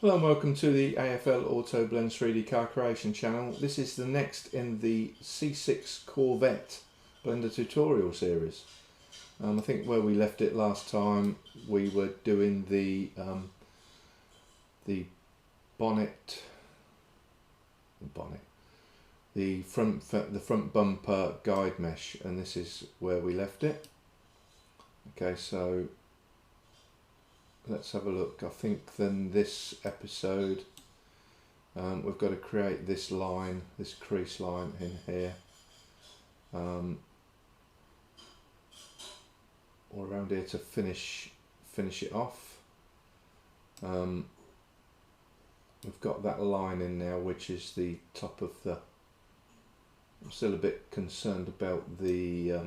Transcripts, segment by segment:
Hello and welcome to the AFL Auto Blends 3D car creation channel. This is the next in the C6 Corvette Blender tutorial series. I think where we left it last time we were doing the front bumper guide mesh, and this is where we left it. Okay, so let's have a look. I think then this episode we've got to create this line, this crease line in here, all around here to finish it off. We've got that line in now, which is the top of the. I'm still a bit concerned about the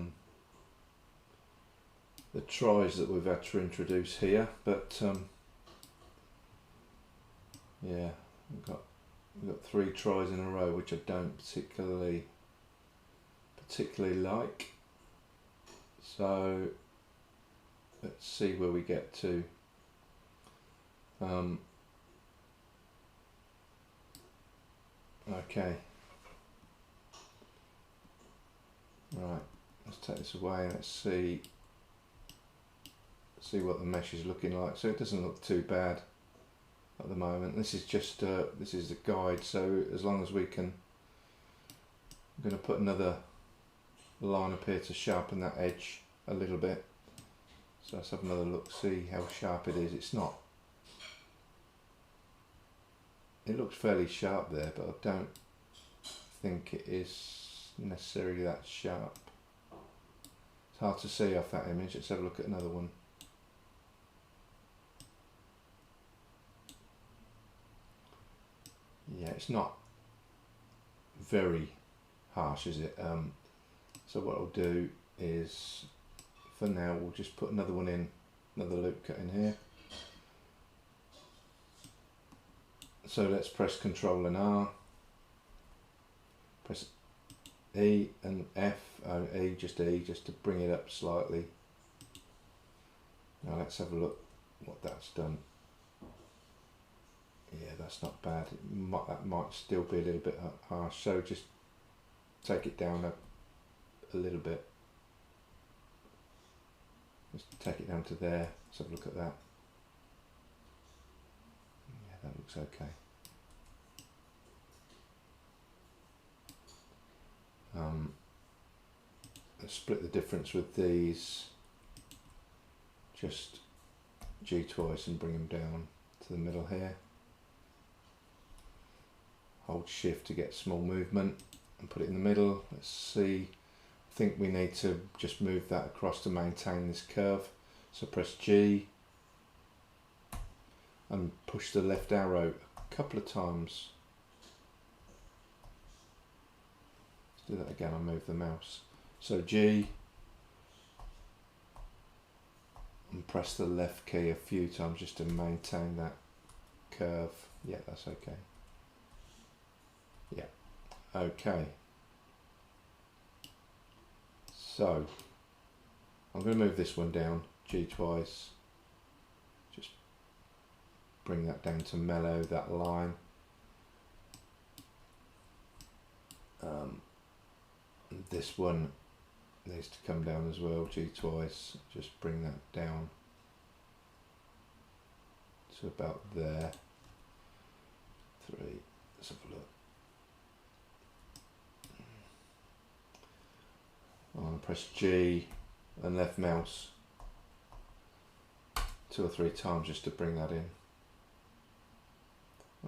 tries that we've had to introduce here, but yeah, we've got 3 tries in a row, which I don't particularly like. So let's see where we get to. Okay, right, let's take this away and let's see what the mesh is looking like. So it doesn't look too bad at the moment. This is just this is the guide, so as long as we can, I'm going to put another line up here to sharpen that edge a little bit. So let's have another look, see how sharp it is. It's not, it looks fairly sharp there, but I don't think it is necessarily that sharp. It's hard to see off that image. Let's have a look at another one. Yeah, it's not very harsh, is it? So what I'll do is, for now, we'll just put another one in, another loop cut in here. So let's press Control and R, press E and F, E just to bring it up slightly. Now let's have a look what that's done. Yeah, that's not bad. That might still be a little bit harsh, so just take it down a little bit. Just take it down to there. Let's have a look at that. Yeah, that looks okay. Let's split the difference with these. Just G twice and bring them down to the middle here. Hold shift to get small movement and put it in the middle. Let's see, I think we need to just move that across to maintain this curve. So press G and push the left arrow a couple of times. Let's do that again, I'll move the mouse. So G and press the left key a few times just to maintain that curve. Yeah, that's okay. Yeah, okay. So I'm going to move this one down, G twice, just bring that down to mellow that line. This one needs to come down as well, G twice, just bring that down to about there. 3, let's have a look. I'll press G and left mouse 2 or 3 times just to bring that in.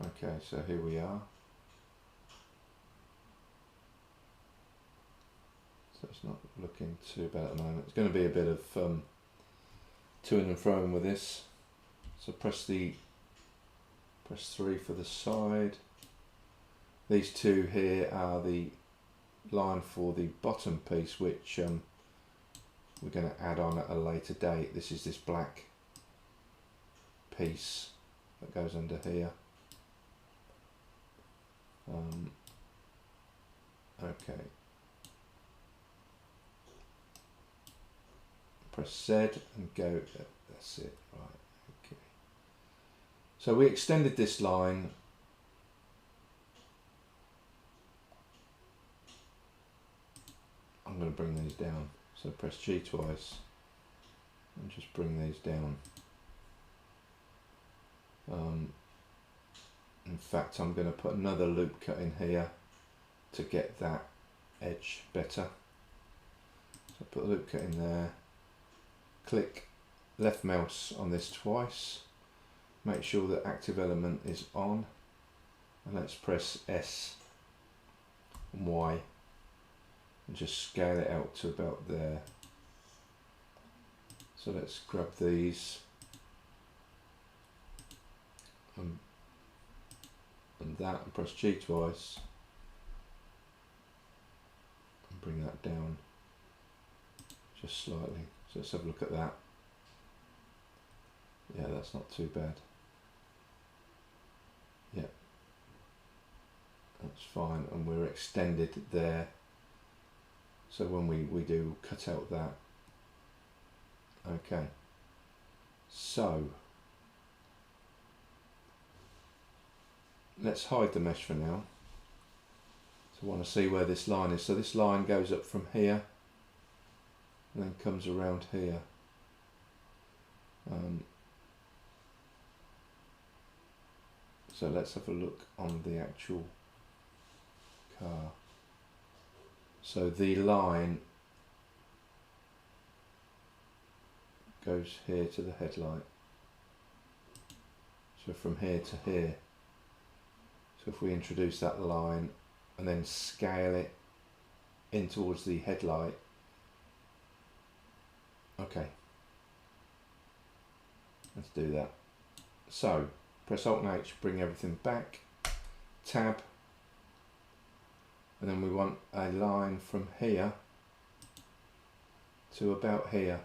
Okay, so here we are. So it's not looking too bad at the moment. It's going to be a bit of to and fro with this. So press 3 for the side. These 2 here are the line for the bottom piece, which we're going to add on at a later date. This is this black piece that goes under here. Okay, press Z and go, that's it, right, okay. So we extended this line. I'm going to bring these down. So press G twice and just bring these down. In fact, I'm going to put another loop cut in here to get that edge better. So put a loop cut in there, click left mouse on this twice, make sure that active element is on, and let's press S and Y and just scale it out to about there. So let's grab these and that, and press G twice and bring that down just slightly. So let's have a look at that. Yeah, that's not too bad. Yeah, that's fine, and we're extended there. So when we do cut out that. Okay, so let's hide the mesh for now. So I want to see where this line is. So this line goes up from here and then comes around here. So let's have a look on the actual car. So the line goes here to the headlight. So from here to here. So if we introduce that line and then scale it in towards the headlight. Okay, let's do that. So press Alt and H, bring everything back, tab, and then we want a line from here to about here.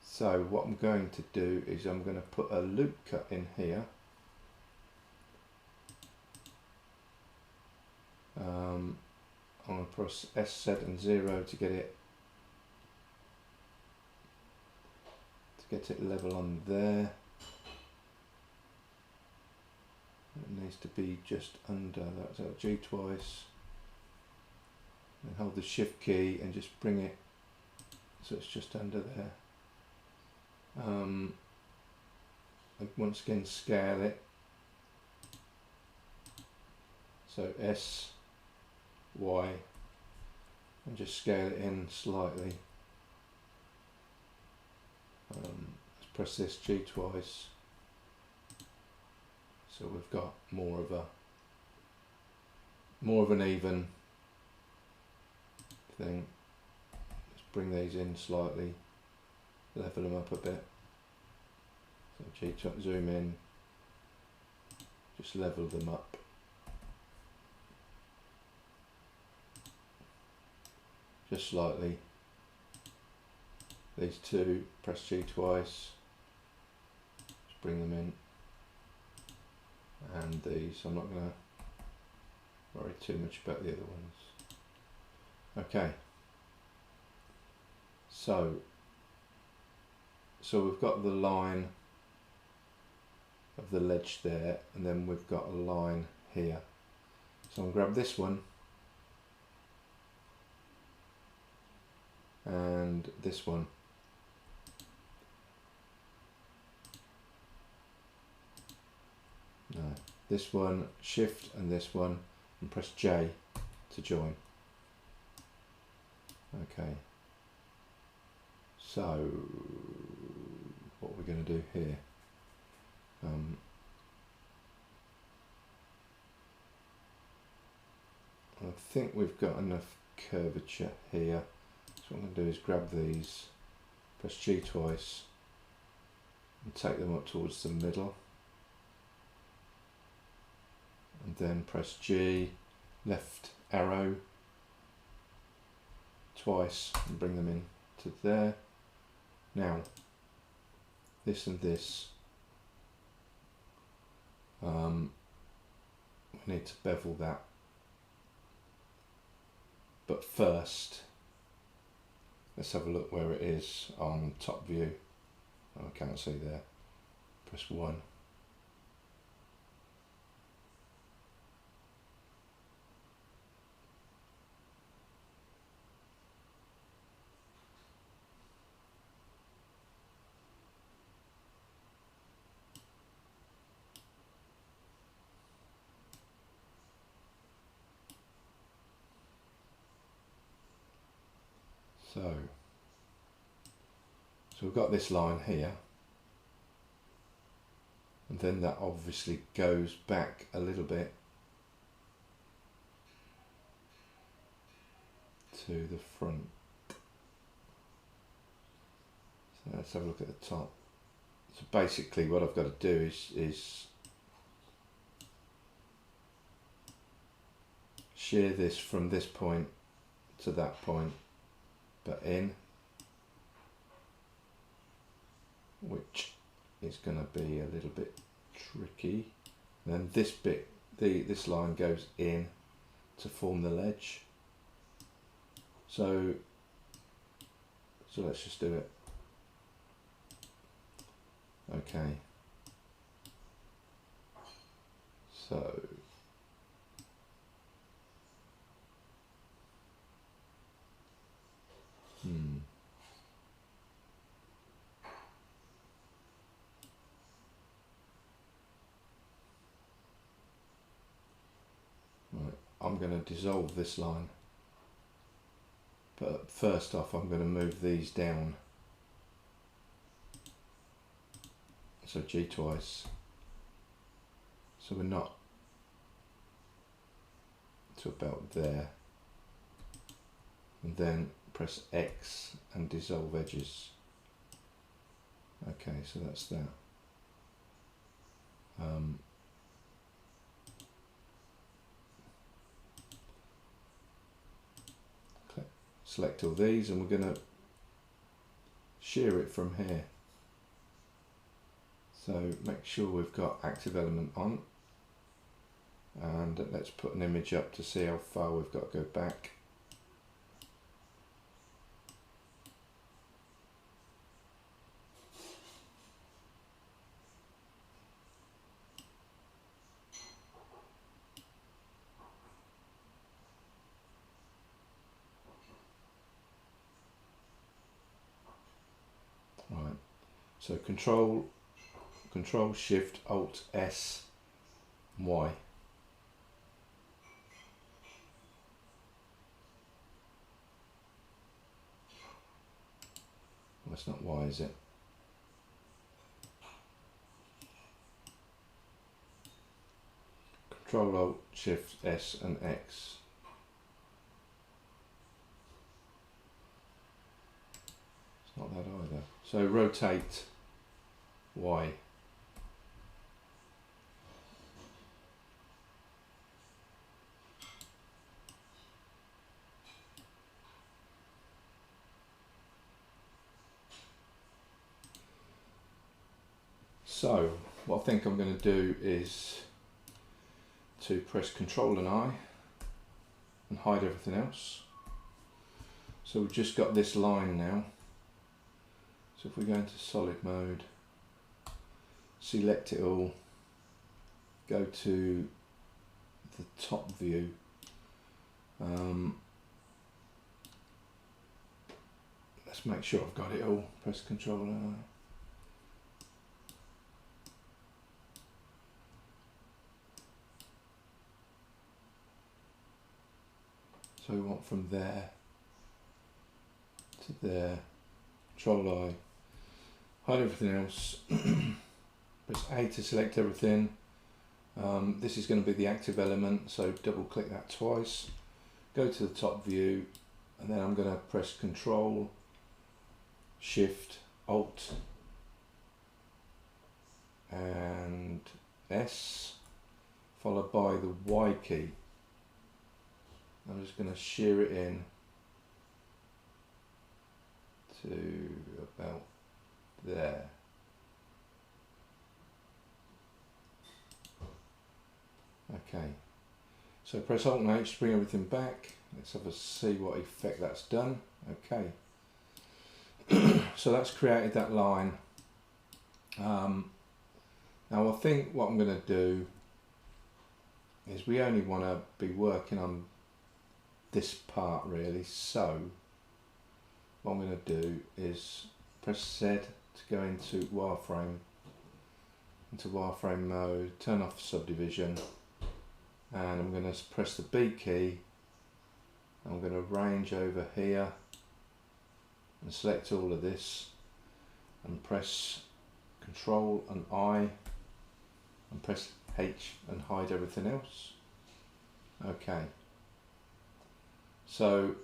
So what I'm going to do is I'm going to put a loop cut in here. I'm going to press S set and 0 to get it level on there. It needs to be just under that. So G twice, and hold the Shift key and just bring it so it's just under there. And once again scale it. So S, Y, and just scale it in slightly. Let's press this G twice. So we've got more of an even thing. Let's bring these in slightly, level them up a bit. So G zoom in, just level them up. Just slightly. These two, press G twice, just bring them in. And these, I'm not going to worry too much about the other ones. Okay, so we've got the line of the ledge there, and then we've got a line here. So I'll grab this one and this one. No, this one, Shift, and this one, and press J to join. Okay, so what we're going to do here, I think we've got enough curvature here. So what I'm going to do is grab these, press G twice, and take them up towards the middle. And then press G, left arrow, twice, and bring them in to there. Now, this and this, we need to bevel that. But first, let's have a look where it is on top view. Oh, I can't see there. press 1. So we've got this line here, and then that obviously goes back a little bit to the front. So let's have a look at the top. So basically what I've got to do is shear this from this point to that point, but in, which is going to be a little bit tricky. And then this bit, this line goes in to form the ledge. So let's just do it. Okay. So right, I'm going to dissolve this line, but first off I'm going to move these down. So G twice, so we're not to about there, and then press X and dissolve edges. Okay, so that's that. Select all these, and we're going to shear it from here. So make sure we've got active element on, and let's put an image up to see how far we've got to go back. Right, so Control Shift Alt S Y. Well, it's not Y, is it? Control Alt Shift S and X. It's not that either. So rotate Y. So what I think I'm going to do is to press Control and I and hide everything else. So we've just got this line now. So if we go into solid mode, select it all, go to the top view, let's make sure I've got it all, press Control and I. So we want from there to there, Control I, hide everything else, press A to select everything. This is going to be the active element, so double click that twice, go to the top view, and then I'm going to press Control, Shift, Alt, and S, followed by the Y key. I'm just going to shear it in to about there. Okay, so press Alt and H to bring everything back. Let's have a see what effect that's done. Okay, so that's created that line. Now I think what I'm going to do is we only want to be working on this part really, so what I'm going to do is press Z to go into wireframe mode, turn off subdivision, and I'm going to press the B key. I'm going to range over here and select all of this and press Control and I and press H and hide everything else. Okay, so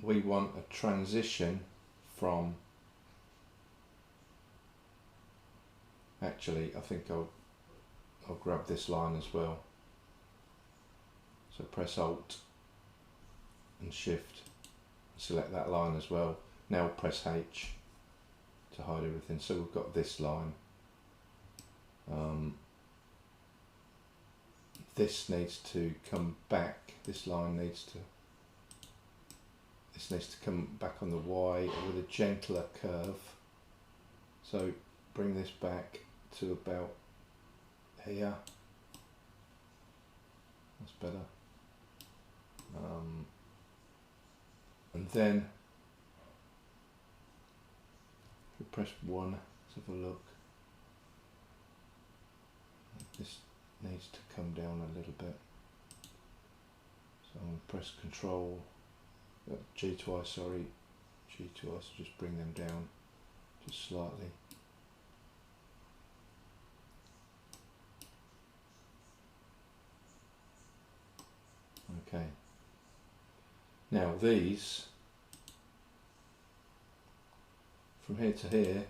we want a transition from, actually I think I'll grab this line as well, so press Alt and Shift, select that line as well. Now press H to hide everything, so we've got this line. This needs to come back, this needs to come back on the Y with a gentler curve, so bring this back to about here, that's better. And then if we press 1, let's have a look. This needs to come down a little bit. So I'm going to press Control, G twice, just bring them down just slightly. Okay. Now these, from here to here,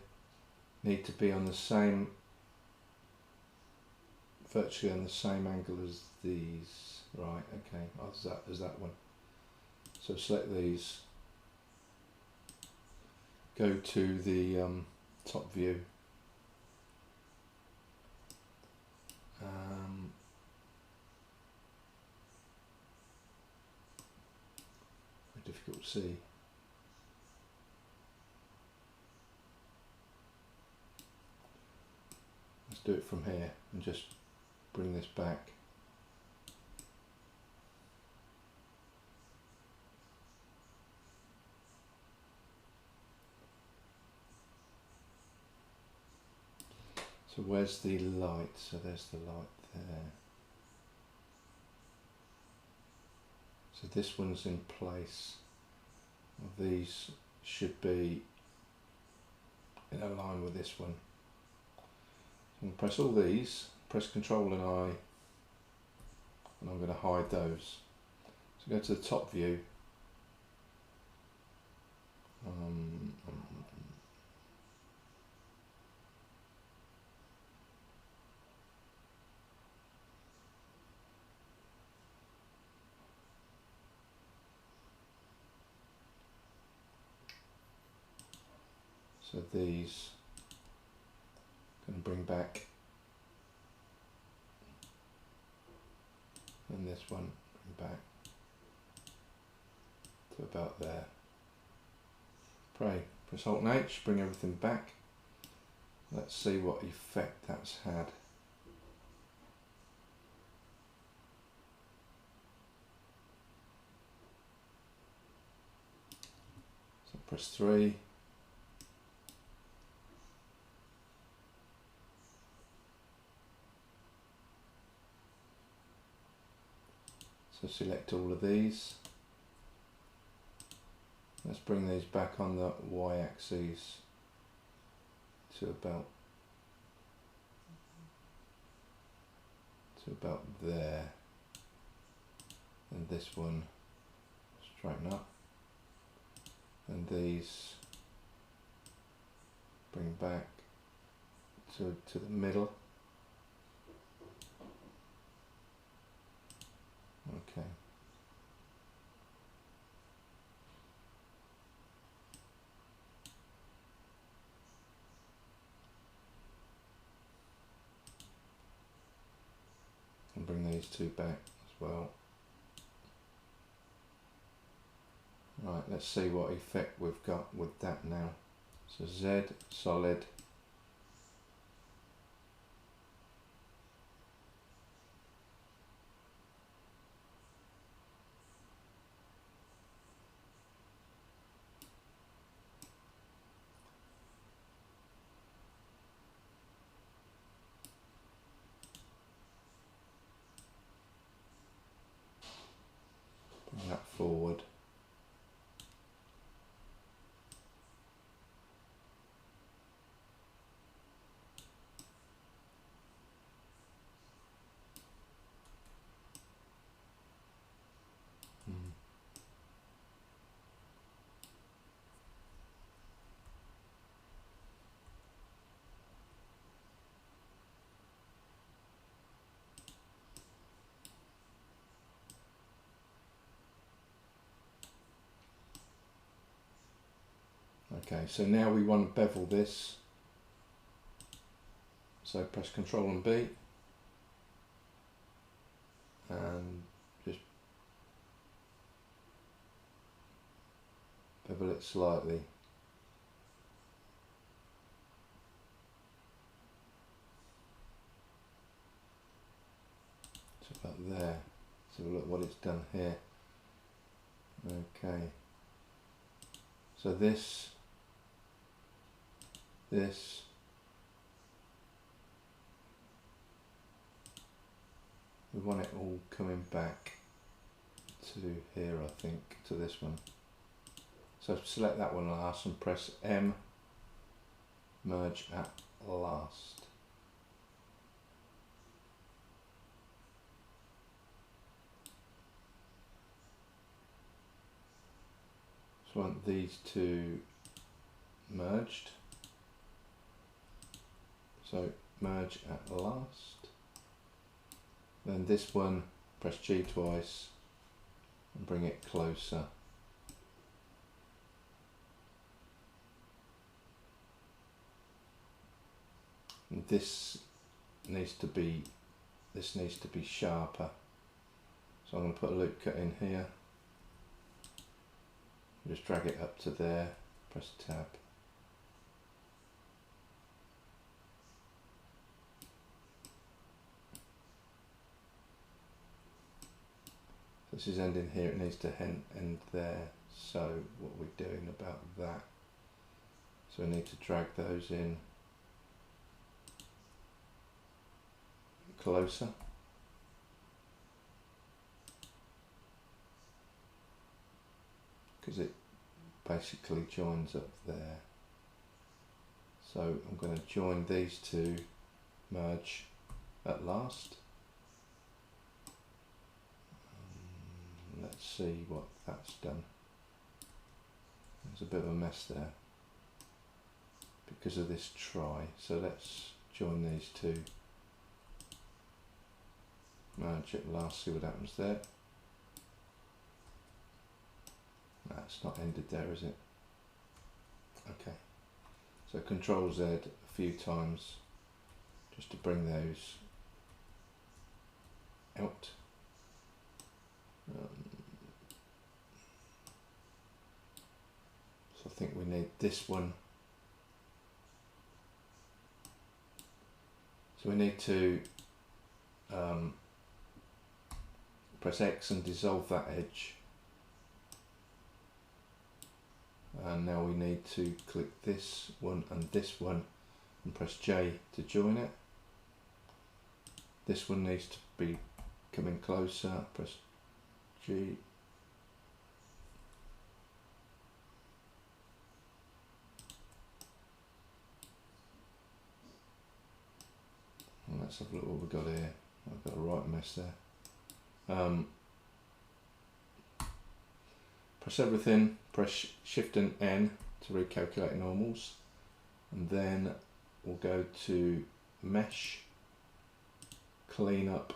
need to be on the same, virtually on the same angle as these. Right, okay, as that one. So select these, go to the top view, difficult to see. Let's do it from here and just bring this back. So where's the light? So there's the light there. So this one's in place. These should be in a line with this one. So I'm going to press all these, press Control and I, and I'm going to hide those. So go to the top view. So these going to bring back, and this one bring back to about there. Press Alt and H, bring everything back. Let's see what effect that's had. So press 3. So select all of these. Let's bring these back on the y-axis to about there, and this one straighten up, and these bring back to the middle. Okay. And bring these two back as well. Right, let's see what effect we've got with that now. So Z, solid, Okay, so now we want to bevel this. So press Ctrl and B and just bevel it slightly. So about there. So look what it's done here. Okay. So this, we want it all coming back to here, I think, to this one. So select that one last and press M, merge at last. So I want these two merged. So merge at last. Then this one, press G twice and bring it closer. And this needs to be sharper. So I'm going to put a loop cut in here. Just drag it up to there, press tab. This is ending here, it needs to end there. So what are we doing about that? So we need to drag those in closer. Because it basically joins up there. So I'm going to join these two, merge at last. Let's see what that's done. There's a bit of a mess there because of this try. So let's join these two, merge at last, see what happens there. That's not ended there, is it? Okay. So Control Z a few times just to bring those out. So I think we need this one. So we need to press X and dissolve that edge. And now we need to click this one and press J to join it. This one needs to be coming closer, press G. And let's have a look what we've got here. I've got a right mess there. Press everything, press Shift and N to recalculate normals, and then we'll go to Mesh, Clean Up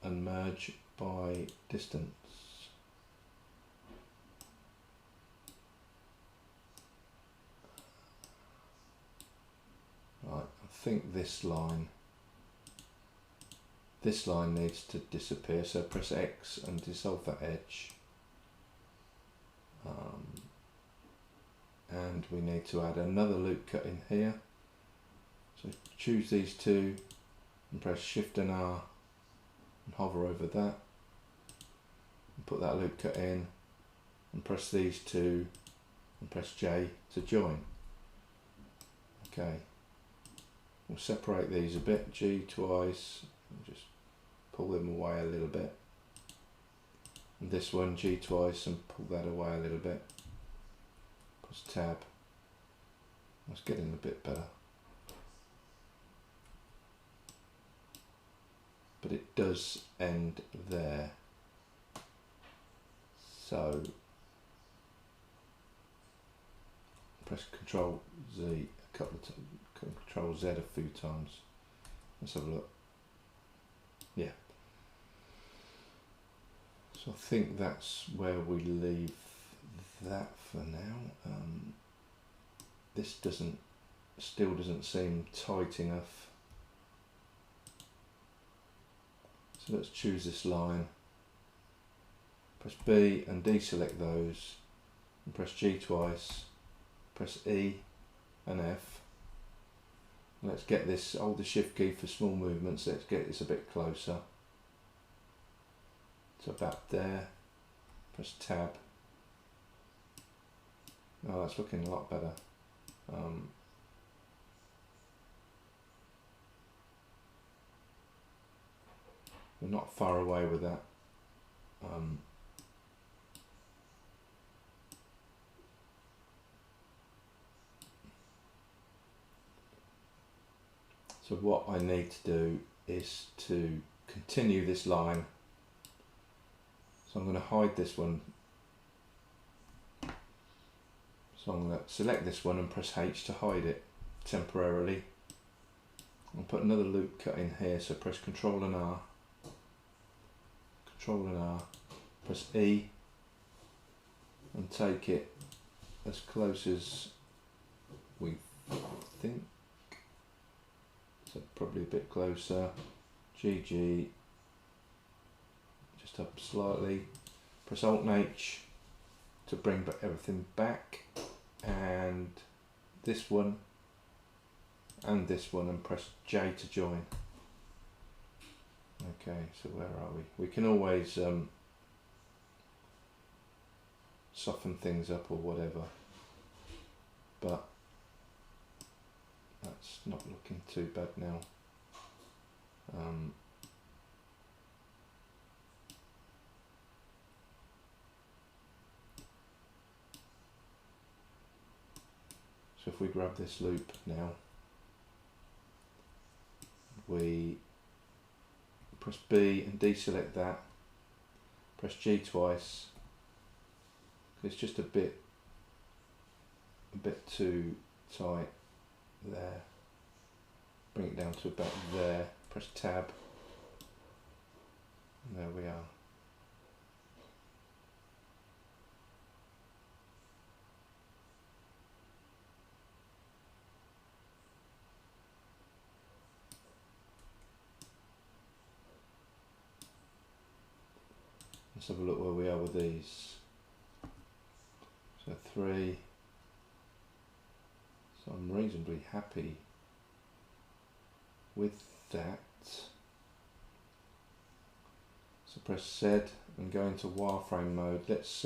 and Merge by Distance. Right, I think this line needs to disappear, so press X and dissolve that edge. And we need to add another loop cut in here. So choose these two and press Shift and R and hover over that. And put that loop cut in and press these two and press J to join. Okay. We'll separate these a bit, G twice, and just pull them away a little bit. And this one, G twice, and pull that away a little bit. Press tab. That's getting a bit better. But it does end there. So press Control Z a couple of times, Control Z a few times. Let's have a look. Yeah. So I think that's where we leave that for now. this still doesn't seem tight enough. So let's choose this line, press B and deselect those, and press G twice, press E and F. And let's get this, hold the shift key for small movements, let's get this a bit closer. So about there, press tab. Oh, that's looking a lot better. We're not far away with that. So what I need to do is to continue this line. So I'm going to hide this one. So I'm going to select this one and press H to hide it temporarily. I'll put another loop cut in here, so press Ctrl and R. Ctrl and R, press E and take it as close as we think. So probably a bit closer. GG, just up slightly. Press Alt and H to bring everything back, and this one and this one, and press J to join. Okay, so where are we? We can always soften things up or whatever, but that's not looking too bad now. So if we grab this loop now, we press B and deselect that, press G twice, it's just a bit too tight there, bring it down to about there, press tab, and there we are. Let's have a look where we are with these. So 3. So I'm reasonably happy with that. So press Z and go into wireframe mode. Let's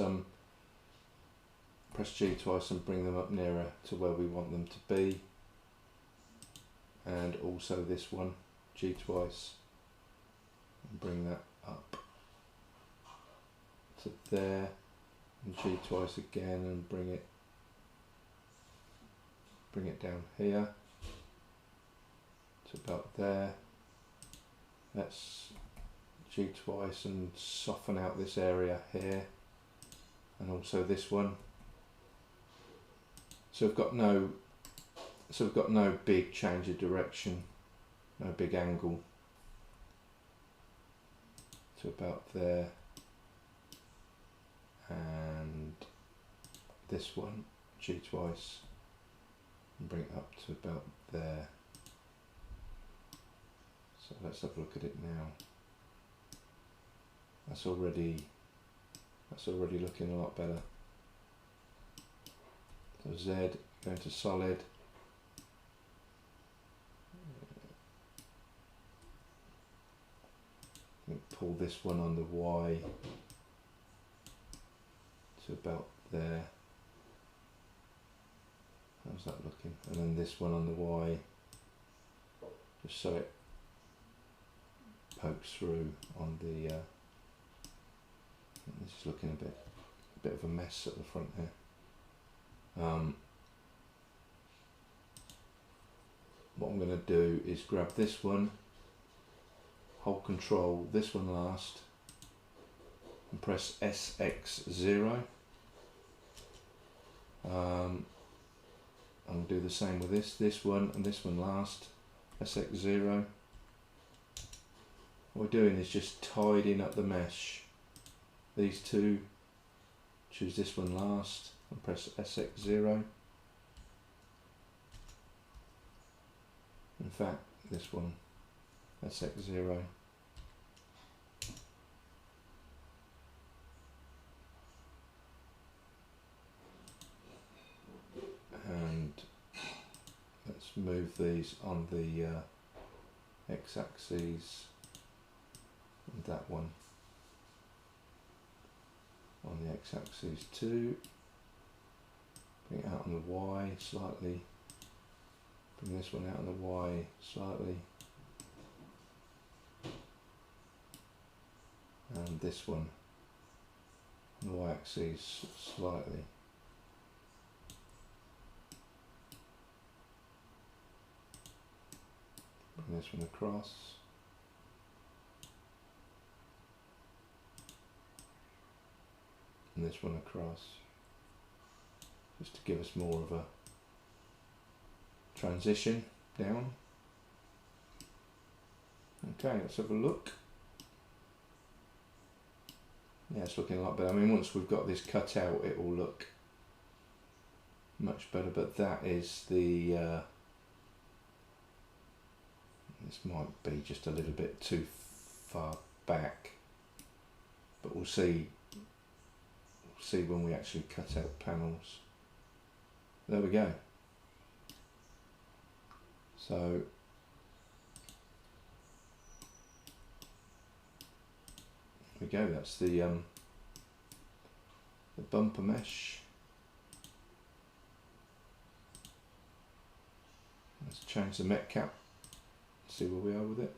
press G twice and bring them up nearer to where we want them to be. And also this one, G twice, and bring that up to there, and G twice again and bring it down here to about there. Let's G twice and soften out this area here, and also this one. So we've got no big change of direction, no big angle, to about there. And this one, G twice, and bring it up to about there. So let's have a look at it now. That's already looking a lot better. So Z, go into solid. Pull this one on the Y to about there. How's that looking? And then this one on the Y, just so it pokes through on the. This is looking a bit of a mess at the front here. What I'm going to do is grab this one, hold Control, this one last, and press SX0. I'll do the same with this one and this one last, SX0. What we're doing is just tidying up the mesh. These two, choose this one last and press SX0. In fact, this one, that's X0. And let's move these on the X-axis, and that one on the X-axis too. Bring it out on the Y slightly. Bring this one out on the Y slightly. And this one on the Y-axis slightly. Bring this one across. And this one across. Just to give us more of a transition down. Okay, let's have a look. Yeah, it's looking a lot better. I mean, once we've got this cut out, it will look much better, but that is the this might be just a little bit too far back, but we'll see when we actually cut out panels. There we go. So there we go, that's the bumper mesh. Let's change the met cap, see where we are with it.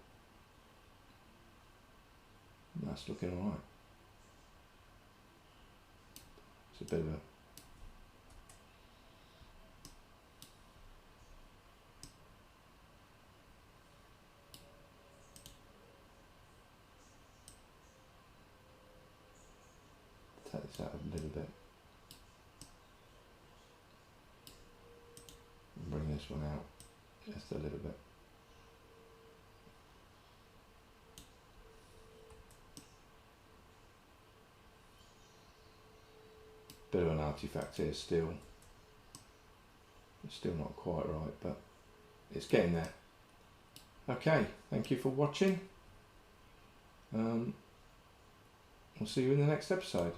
That's looking alright. It's a bit of a take this out a little bit. And bring this one out just a little bit. Bit of an artifact here still. It's still not quite right, but it's getting there. Okay, thank you for watching. We'll see you in the next episode.